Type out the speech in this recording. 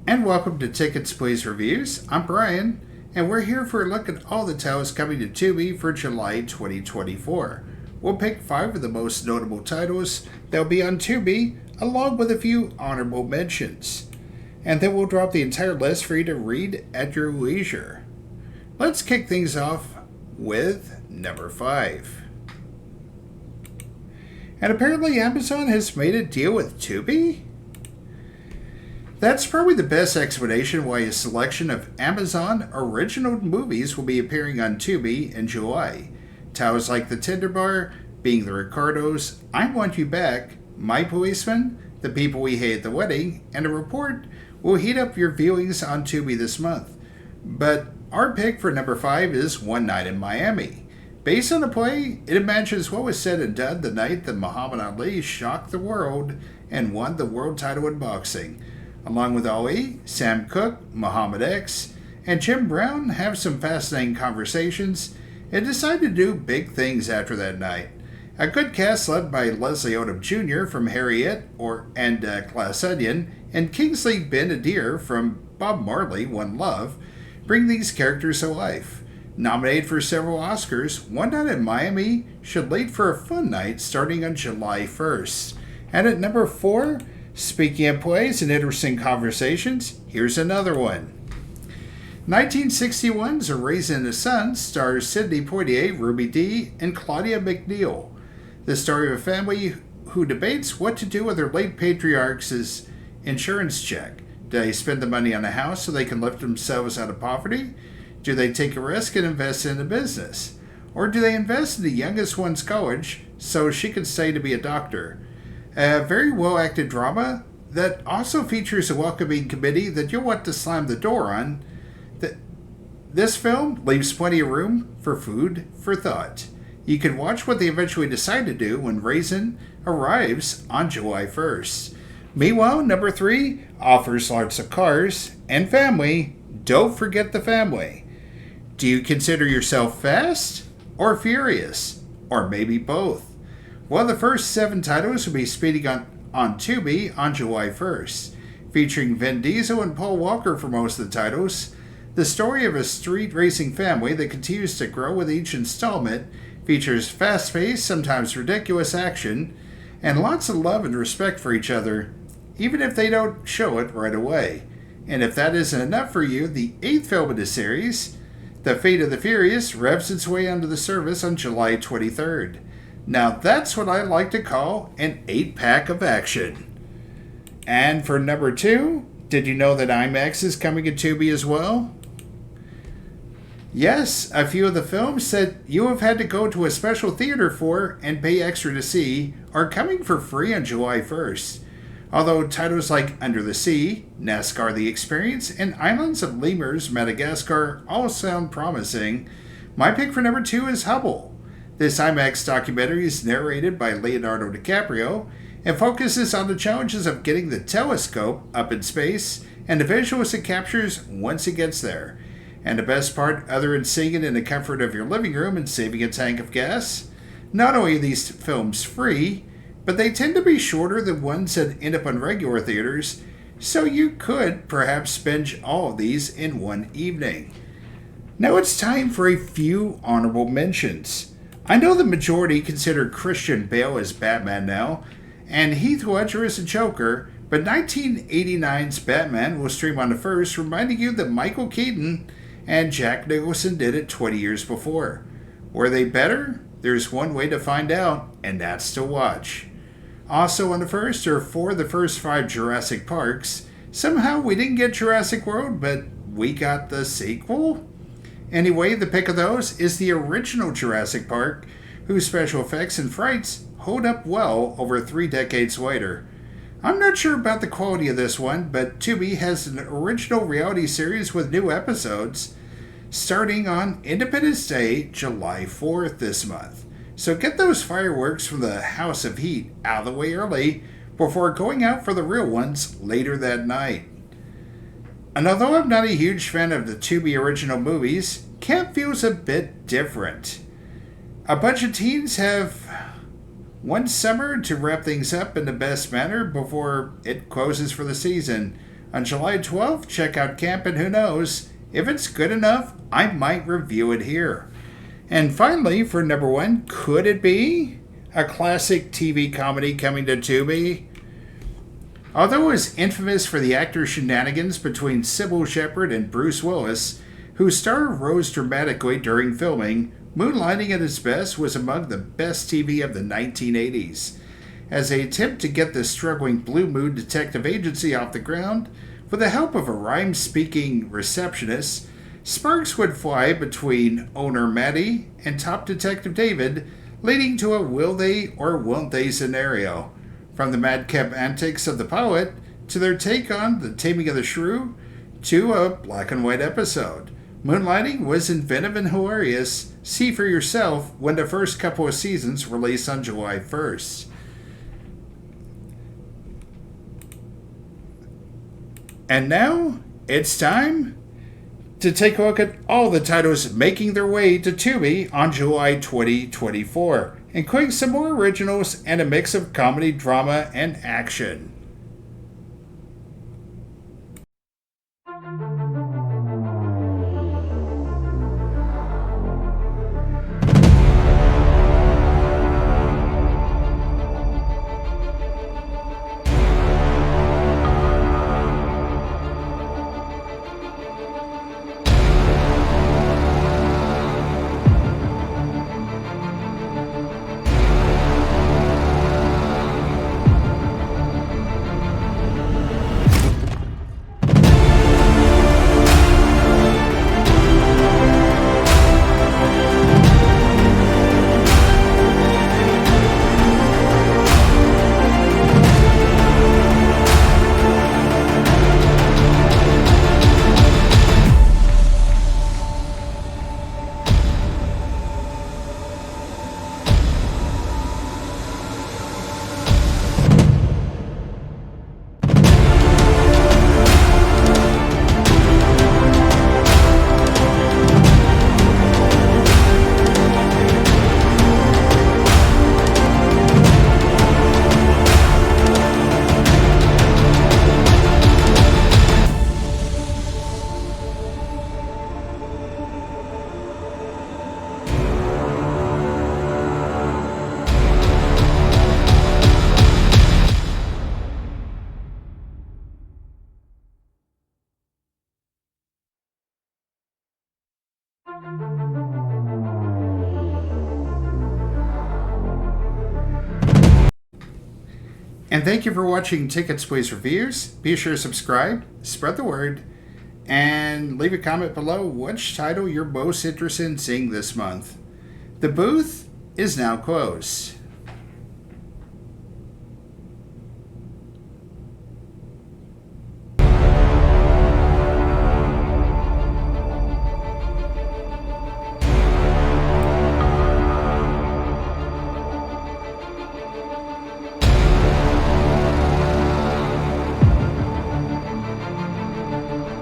And welcome to Tickets Please Reviews. I'm Brian, and we're here for a look at all the titles coming to Tubi for July 2024. We'll pick 5 of the most notable titles that'll be on Tubi, along with a few honorable mentions. And then we'll drop the entire list for you to read at your leisure. Let's kick things off with number 5. And apparently Amazon has made a deal with Tubi? That's probably the best explanation why a selection of Amazon original movies will be appearing on Tubi in July. Titles like The Tender Bar, Being the Ricardos, I Want You Back, My Policeman, The People We Hate at the Wedding, and A Report will heat up your viewings on Tubi this month. But our pick for number 5 is One Night in Miami. Based on the play, it imagines what was said and done the night that Muhammad Ali shocked the world and won the world title in boxing. Along with Ali, Sam Cooke, Muhammad X, and Jim Brown have some fascinating conversations and decide to do big things after that night. A good cast led by Leslie Odom Jr. from Harriet and Glass Onion and Kingsley Ben-Adir from Bob Marley, One Love, bring these characters to life. Nominated for several Oscars, One Night in Miami should lead for a fun night starting on July 1st. And at number 4, speaking of plays and interesting conversations, here's another one. 1961's A Raisin in the Sun stars Sidney Poitier, Ruby Dee, and Claudia McNeil. The story of a family who debates what to do with their late patriarch's insurance check. Do they spend the money on a house so they can lift themselves out of poverty? Do they take a risk and invest in a business? Or do they invest in the youngest one's college so she can stay to be a doctor? A very well-acted drama that also features a welcoming committee that you'll want to slam the door on. This film leaves plenty of room for food for thought. You can watch what they eventually decide to do when Raisin arrives on July 1st. Meanwhile, number 3 offers lots of cars and family. Don't forget the family. Do you consider yourself fast or furious? Or maybe both? Well, the first 7 titles will be speeding on Tubi on July 1st. Featuring Vin Diesel and Paul Walker for most of the titles, the story of a street racing family that continues to grow with each installment features fast-paced, sometimes ridiculous action, and lots of love and respect for each other, even if they don't show it right away. And if that isn't enough for you, the 8th film in the series, The Fate of the Furious, revs its way onto the service on July 23rd. Now that's what I like to call an 8-pack of action. And for number 2, did you know that IMAX is coming to Tubi as well? Yes, a few of the films that you have had to go to a special theater for and pay extra to see are coming for free on July 1st. Although titles like Under the Sea, NASCAR The Experience, and Islands of Lemurs, Madagascar all sound promising, my pick for number 2 is Hubble. This IMAX documentary is narrated by Leonardo DiCaprio and focuses on the challenges of getting the telescope up in space and the visuals it captures once it gets there. And the best part, other than seeing it in the comfort of your living room and saving a tank of gas, not only are these films free, but they tend to be shorter than ones that end up on regular theaters, so you could perhaps binge all of these in one evening. Now it's time for a few honorable mentions. I know the majority consider Christian Bale as Batman now, and Heath Ledger as the Joker, but 1989's Batman will stream on the 1st, reminding you that Michael Keaton and Jack Nicholson did it 20 years before. Were they better? There's one way to find out, and that's to watch. Also on the 1st are 4 of the first 5 Jurassic Parks. Somehow we didn't get Jurassic World, but we got the sequel? Anyway, the pick of those is the original Jurassic Park, whose special effects and frights hold up well over 3 decades later. I'm not sure about the quality of this one, but Tubi has an original reality series with new episodes starting on Independence Day, July 4th this month. So get those fireworks from the House of Heat out of the way early before going out for the real ones later that night. And although I'm not a huge fan of the Tubi original movies, Camp feels a bit different. A bunch of teens have one summer to wrap things up in the best manner before it closes for the season. On July 12th, check out Camp, and who knows, if it's good enough, I might review it here. And finally, for number 1, could it be a classic TV comedy coming to Tubi? Although it was infamous for the actor shenanigans between Sybil Shepherd and Bruce Willis, whose star rose dramatically during filming, Moonlighting at its best was among the best TV of the 1980s. As they attempt to get the struggling Blue Moon detective agency off the ground, with the help of a rhyme-speaking receptionist, sparks would fly between owner Maddie and top detective David, leading to a will they or won't they scenario. From the madcap antics of the poet, to their take on The Taming of the Shrew, to a black and white episode. Moonlighting was inventive and hilarious. See for yourself when the first couple of seasons release on July 1st. And now, it's time to take a look at all the titles making their way to Tubi on July 2024, including some more originals and a mix of comedy, drama, and action. And thank you for watching Tickets Please Reviews. Be sure to subscribe, spread the word, and leave a comment below which title you're most interested in seeing this month. The booth is now closed.